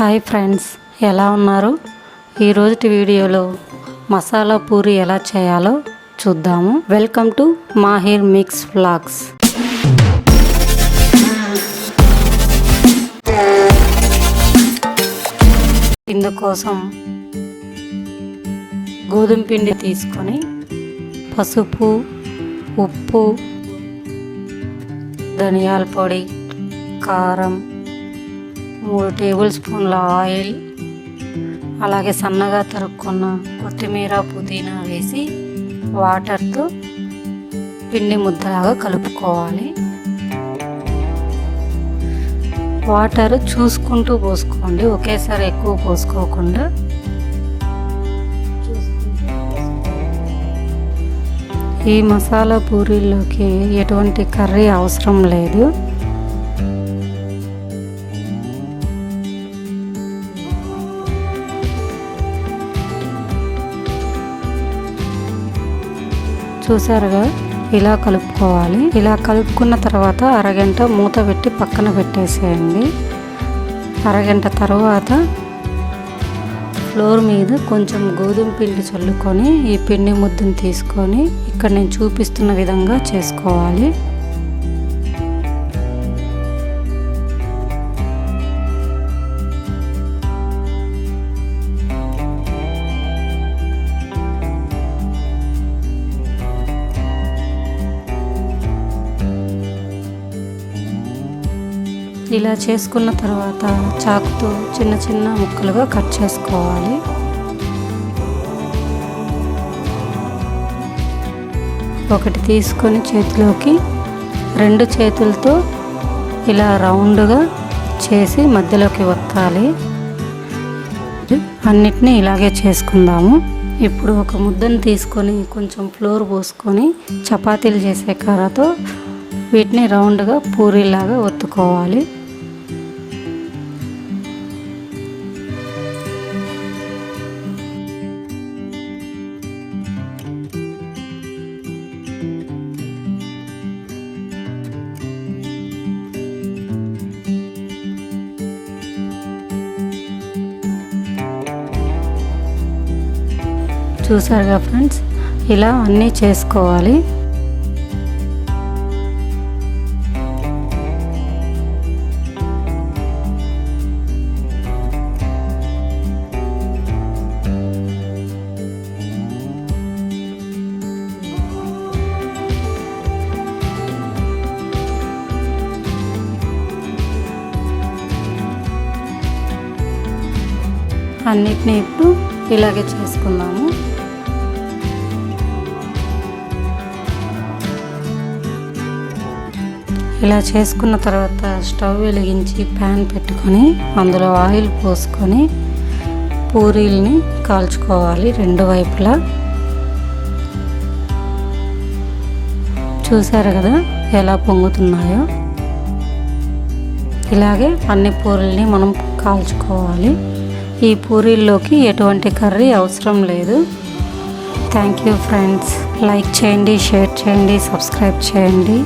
Hi friends, ఎలా ఉన్నారు? ఈరోజు వీడియోలో మసాలా పూరి ఎలా చేయాలో చూద్దాము. Welcome to MaahirMix vlogs. ఇందుకోసం గోధుమ పిండి తీసుకొని పసుపు, ఉప్పు, ధనియాల పొడి, కారం, 3 టేబుల్ స్పూన్ల ఆయిల్, అలాగే సన్నగా తరుక్కున్న కొత్తిమీర, పుదీనా వేసి వాటర్తో పిండి ముద్దలాగా కలుపుకోవాలి. వాటర్ చూసుకుంటూ పోసుకోండి, ఒకేసారి ఎక్కువ పోసుకోకుండా. ఈ మసాలా పూరీల్లోకి ఎటువంటి కర్రీ అవసరం లేదు. చూసారుగా, ఇలా కలుపుకోవాలి. ఇలా కలుపుకున్న తర్వాత అరగంట మూత పెట్టి పక్కన పెట్టేసేయండి. అరగంట తర్వాత ఫ్లోర్ మీద కొంచెం గోధుమ పిండి చల్లుకొని ఈ పిండి ముద్దను తీసుకొని ఇక్కడ నేను చూపిస్తున్న విధంగా చేసుకోవాలి. ఇలా చేసుకున్న తర్వాత చాకుతో చిన్న చిన్న ముక్కలుగా కట్ చేసుకోవాలి. ఒకటి తీసుకొని చేతిలోకి 2 చేతులతో ఇలా రౌండ్గా చేసి మధ్యలోకి వత్తాలి. అన్నిటినీ ఇలాగే చేసుకుందాము. ఇప్పుడు ఒక ముద్దను తీసుకొని కొంచెం ఫ్లోర్ పోసుకొని చపాతీలు చేసే కర్రతో వీటిని రౌండ్గా పూరీలాగా ఒత్తుకోవాలి. చూసారుగా ఫ్రెండ్స్, ఇలా అన్నీ చేసుకోవాలి. అన్నిటినీ ఇప్పుడు ఇలాగే చేసుకుందాము. ఇలా చేసుకున్న తర్వాత స్టవ్ వెలిగించి ప్యాన్ పెట్టుకొని అందులో ఆయిల్ పోసుకొని పూరీల్ని కాల్చుకోవాలి 2 వైపులా. చూసారు కదా ఎలా పొంగుతున్నాయో. ఇలాగే అన్ని పూరీల్ని మనం కాల్చుకోవాలి. ఈ పూరీల్లోకి ఎటువంటి కర్రీ అవసరం లేదు. Thank you friends. లైక్ చేయండి, షేర్ చేయండి, సబ్స్క్రైబ్ చేయండి.